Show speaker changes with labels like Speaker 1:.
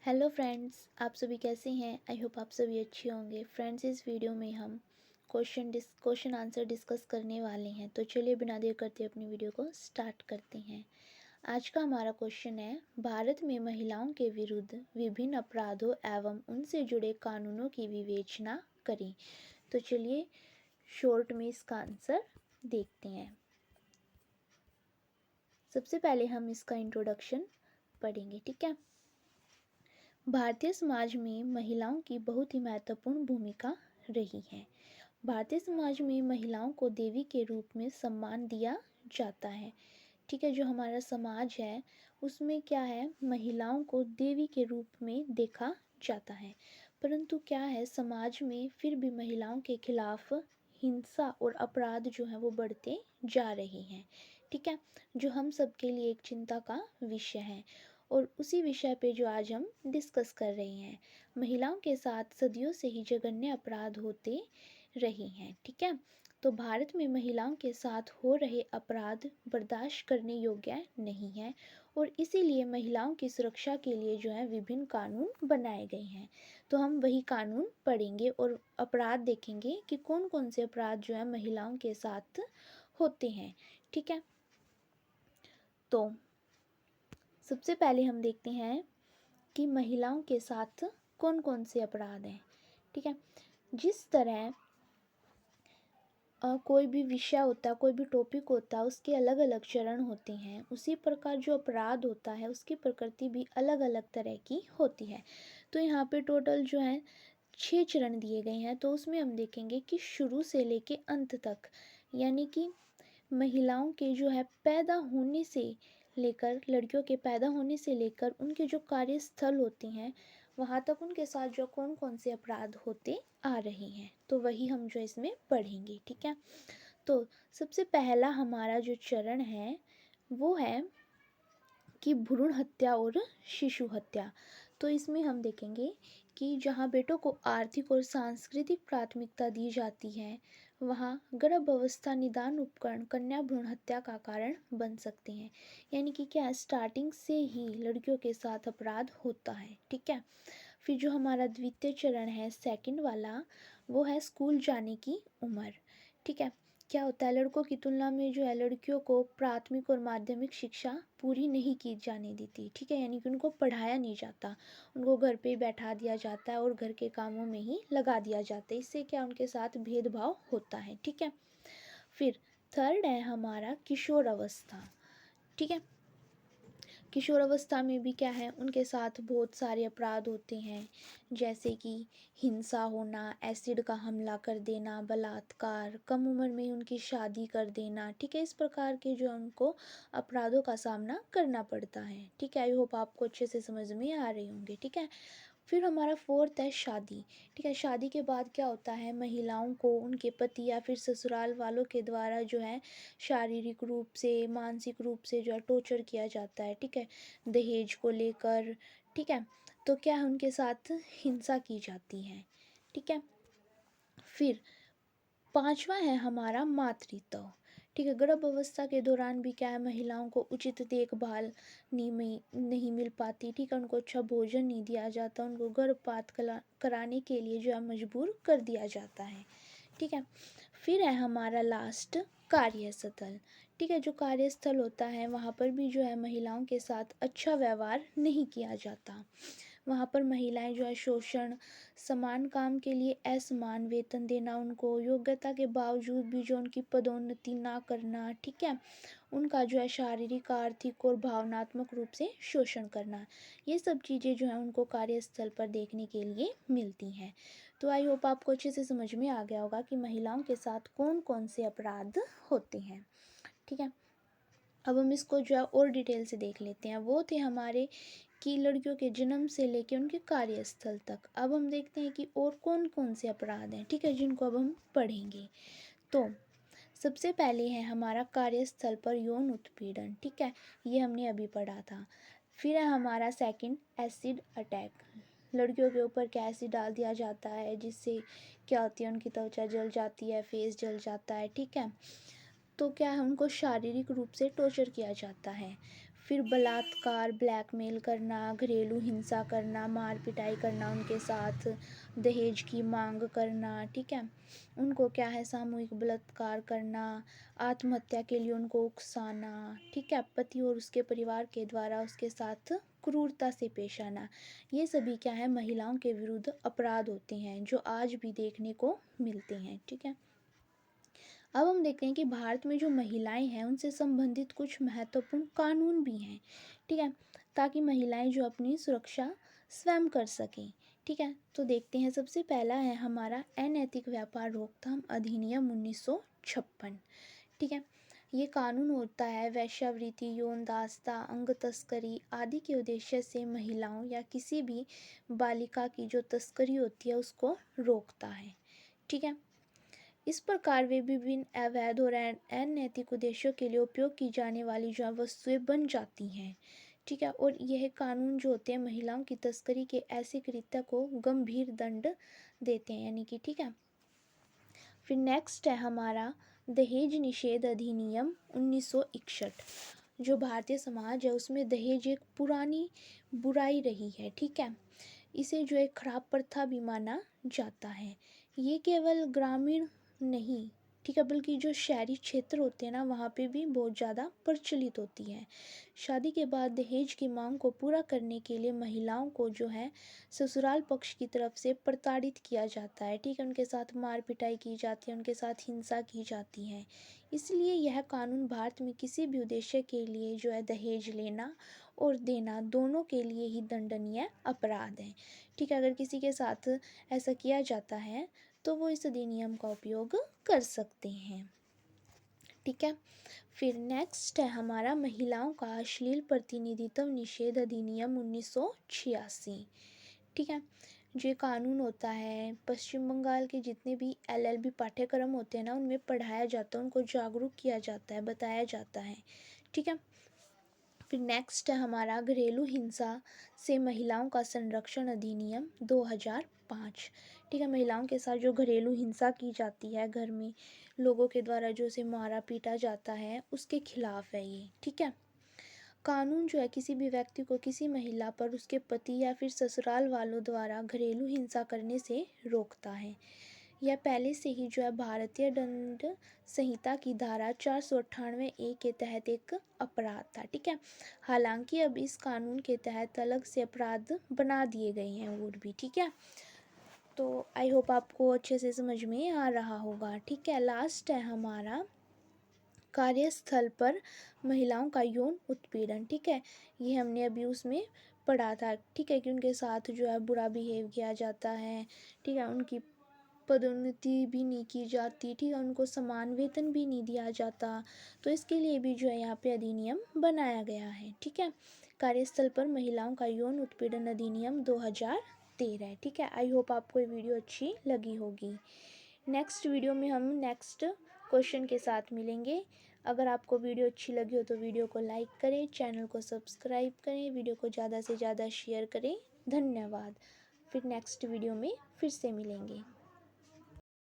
Speaker 1: Hello friends, आप सभी कैसे हैं। आई होप आप सभी अच्छे होंगे। फ्रेंड्स, इस वीडियो में हम क्वेश्चन आंसर डिस्कस करने वाले हैं। तो चलिए बिना देर करते अपनी वीडियो को स्टार्ट करते हैं। आज का हमारा क्वेश्चन है, भारत में महिलाओं के विरुद्ध विभिन्न अपराधों एवं उनसे जुड़े कानूनों की विवेचना करें। तो चलिए शॉर्ट में इसका आंसर देखते हैं। सबसे पहले हम इसका इंट्रोडक्शन पढ़ेंगे, ठीक है। भारतीय समाज में महिलाओं की बहुत ही महत्वपूर्ण भूमिका रही है। भारतीय समाज में महिलाओं को देवी के रूप में सम्मान दिया जाता है, ठीक है। जो हमारा समाज है उसमें क्या है, महिलाओं को देवी के रूप में देखा जाता है। परंतु क्या है, समाज में फिर भी महिलाओं के खिलाफ हिंसा और अपराध जो है वो बढ़ते जा रहे हैं, ठीक है। जो हम सब के लिए एक चिंता का विषय है और उसी विषय पे जो आज हम डिस्कस कर रहे हैं। महिलाओं के साथ सदियों से ही जघन्य अपराध होते रहे हैं, ठीक है। तो भारत में महिलाओं के साथ हो रहे अपराध बर्दाश्त करने योग्य नहीं है और इसीलिए महिलाओं की सुरक्षा के लिए जो है विभिन्न कानून बनाए गए हैं। तो हम वही कानून पढ़ेंगे और अपराध देखेंगे कि कौन कौन से अपराध जो है महिलाओं के साथ होते हैं, ठीक है। तो सबसे पहले हम देखते हैं कि महिलाओं के साथ कौन कौन से अपराध हैं, ठीक है। जिस तरह कोई भी विषय होता है, कोई भी टॉपिक होता है, उसके अलग अलग चरण होते हैं, उसी प्रकार जो अपराध होता है उसकी प्रकृति भी अलग अलग तरह की होती है। तो यहाँ पे टोटल जो है 6 चरण दिए गए हैं। तो उसमें हम देखेंगे कि शुरू से लेके अंत तक, यानी कि महिलाओं के जो है पैदा होने से लेकर, लड़कियों के पैदा होने से लेकर उनके जो कार्यस्थल होते हैं वहाँ तक उनके साथ जो कौन कौन से अपराध होते आ रहे हैं, तो वही हम जो इसमें पढ़ेंगे, ठीक है। तो सबसे पहला हमारा जो चरण है वो है कि भ्रूण हत्या और शिशु हत्या। तो इसमें हम देखेंगे कि जहाँ बेटों को आर्थिक और सांस्कृतिक प्राथमिकता दी जाती है वहाँ गर्भ अवस्था निदान उपकरण कन्या भ्रूण हत्या का कारण बन सकते हैं। यानी कि क्या, स्टार्टिंग से ही लड़कियों के साथ अपराध होता है, ठीक है। फिर जो हमारा द्वितीय चरण है, सेकंड वाला, वो है स्कूल जाने की उम्र, ठीक है। क्या होता है, लड़कों की तुलना में जो है लड़कियों को प्राथमिक और माध्यमिक शिक्षा पूरी नहीं की जाने देती, ठीक है। यानी कि उनको पढ़ाया नहीं जाता, उनको घर पे बैठा दिया जाता है और घर के कामों में ही लगा दिया जाता है। इससे क्या, उनके साथ भेदभाव होता है, ठीक है। फिर थर्ड है हमारा किशोर अवस्था, ठीक है। किशोर अवस्था में भी क्या है, उनके साथ बहुत सारे अपराध होते हैं, जैसे कि हिंसा होना, एसिड का हमला कर देना, बलात्कार, कम उम्र में उनकी शादी कर देना, ठीक है। इस प्रकार के जो उनको अपराधों का सामना करना पड़ता है, ठीक है। आई होप आपको अच्छे से समझ में आ रहे होंगे, ठीक है। फिर हमारा फोर्थ है शादी, ठीक है। शादी के बाद क्या होता है, महिलाओं को उनके पति या फिर ससुराल वालों के द्वारा जो है शारीरिक रूप से, मानसिक रूप से जो है टॉर्चर किया जाता है, ठीक है, दहेज को लेकर, ठीक है। तो क्या है, उनके साथ हिंसा की जाती है, ठीक है। फिर पांचवा है हमारा मातृत्व, ठीक है। गर्भ अवस्था के दौरान भी क्या है, महिलाओं को उचित देखभाल नहीं मिल पाती, ठीक है। उनको अच्छा भोजन नहीं दिया जाता, उनको गर्भपात कराने के लिए जो है मजबूर कर दिया जाता है, ठीक है। फिर है हमारा लास्ट कार्यस्थल, ठीक है। जो कार्यस्थल होता है वहाँ पर भी जो है महिलाओं के साथ अच्छा व्यवहार नहीं किया जाता। वहाँ पर महिलाएं जो है शोषण, समान काम के लिए असमान वेतन देना, उनको योग्यता के बावजूद भी जो उनकी पदोन्नति ना करना, ठीक है। उनका जो है शारीरिक, आर्थिक और भावनात्मक रूप से शोषण करना, ये सब चीज़ें जो है उनको कार्यस्थल पर देखने के लिए मिलती हैं। तो आई होप आपको अच्छे से समझ में आ गया होगा कि महिलाओं के साथ कौन कौन से अपराध होते हैं, ठीक है। अब हम इसको जो है और डिटेल से देख लेते हैं। वो थे हमारे कि लड़कियों के जन्म से लेकर उनके कार्यस्थल तक। अब हम देखते हैं कि और कौन कौन से अपराध हैं, ठीक है, जिनको अब हम पढ़ेंगे। तो सबसे पहले है हमारा कार्यस्थल पर यौन उत्पीड़न, ठीक है, ये हमने अभी पढ़ा था। फिर है हमारा सेकंड एसिड अटैक, लड़कियों के ऊपर क्या एसिड डाल दिया जाता है जिससे क्या होती है, उनकी त्वचा जल जाती है, फेस जल जाता है, ठीक है। तो क्या है, उनको शारीरिक रूप से टॉर्चर किया जाता है। फिर बलात्कार, ब्लैकमेल करना, घरेलू हिंसा करना, मार पिटाई करना उनके साथ, दहेज की मांग करना, ठीक है। उनको क्या है सामूहिक बलात्कार करना, आत्महत्या के लिए उनको उकसाना, ठीक है। पति और उसके परिवार के द्वारा उसके साथ क्रूरता से पेश आना, ये सभी क्या है महिलाओं के विरुद्ध अपराध होते हैं जो आज भी देखने को मिलते हैं, ठीक है। अब हम देखते हैं कि भारत में जो महिलाएं हैं उनसे संबंधित कुछ महत्वपूर्ण कानून भी हैं, ठीक है, ताकि महिलाएं जो अपनी सुरक्षा स्वयं कर सकें, ठीक है। तो देखते हैं, सबसे पहला है हमारा अनैतिक व्यापार रोकथाम अधिनियम 1956, ठीक है। ये कानून होता है वेश्यावृत्ति, यौन दासता, अंग तस्करी आदि के उद्देश्य से महिलाओं या किसी भी बालिका की जो तस्करी होती है उसको रोकता है, ठीक है। इस प्रकार वे विभिन्न अवैध और अनैतिक उद्देश्यों के लिए उपयोग की जाने वाली जो वस्तुएं बन जाती हैं, ठीक है। और यह कानून जो होते हैं महिलाओं की तस्करी के ऐसे कृत्य को गंभीर दंड देते हैं, यानी कि, ठीक है। फिर नेक्स्ट है हमारा दहेज निषेध अधिनियम 1961। जो भारतीय समाज है उसमें दहेज एक पुरानी बुराई रही है, ठीक है। इसे जो एक खराब प्रथा भी माना जाता है। ये केवल ग्रामीण नहीं, ठीक है, बल्कि जो शहरी क्षेत्र होते हैं ना वहाँ पे भी बहुत ज़्यादा प्रचलित होती है। शादी के बाद दहेज की मांग को पूरा करने के लिए महिलाओं को जो है ससुराल पक्ष की तरफ से प्रताड़ित किया जाता है, ठीक है। उनके साथ मार पिटाई की जाती है, उनके साथ हिंसा की जाती है। इसलिए यह कानून भारत में किसी भी उद्देश्य के लिए जो है दहेज लेना और देना दोनों के लिए ही दंडनीय अपराध है, ठीक है। अगर किसी के साथ ऐसा किया जाता है तो वो इस अधिनियम का उपयोग कर सकते हैं, ठीक है। फिर नेक्स्ट है हमारा महिलाओं का अश्लील प्रतिनिधित्व निषेध अधिनियम 1986, ठीक है। जो कानून होता है पश्चिम बंगाल के जितने भी LLB पाठ्यक्रम होते हैं ना उनमें पढ़ाया जाता है, उनको जागरूक किया जाता है, बताया जाता है, ठीक है। फिर नेक्स्ट है हमारा घरेलू हिंसा से महिलाओं का संरक्षण अधिनियम 2005, ठीक है। महिलाओं के साथ जो घरेलू हिंसा की जाती है, घर में लोगों के द्वारा जो उसे मारा पीटा जाता है उसके खिलाफ है ये, ठीक है। कानून जो है किसी भी व्यक्ति को किसी महिला पर उसके पति या फिर ससुराल वालों द्वारा घरेलू हिंसा करने से रोकता है। यह पहले से ही जो है भारतीय दंड संहिता की धारा 498A के तहत एक अपराध था, ठीक है। हालांकि अब इस कानून के तहत अलग से अपराध बना दिए गए हैं और भी, ठीक है। तो आई होप आपको अच्छे से समझ में आ रहा होगा, ठीक है। लास्ट है हमारा कार्यस्थल पर महिलाओं का यौन उत्पीड़न, ठीक है। ये हमने अभी उसमें पढ़ा था, ठीक है, कि उनके साथ जो है बुरा बिहेव किया जाता है, ठीक है। उनकी पदोन्नति भी नहीं की जाती, ठीक है, उनको समान वेतन भी नहीं दिया जाता। तो इसके लिए भी जो है यहाँ पे अधिनियम बनाया गया है, ठीक है। कार्यस्थल पर महिलाओं का यौन उत्पीड़न अधिनियम 2013, ठीक है। आई होप आपको ये वीडियो अच्छी लगी होगी। नेक्स्ट वीडियो में हम नेक्स्ट क्वेश्चन के साथ मिलेंगे। अगर आपको वीडियो अच्छी लगी हो तो वीडियो को लाइक करें, चैनल को सब्सक्राइब करें, वीडियो को ज़्यादा से ज़्यादा शेयर करें। धन्यवाद। फिर नेक्स्ट वीडियो में फिर से मिलेंगे।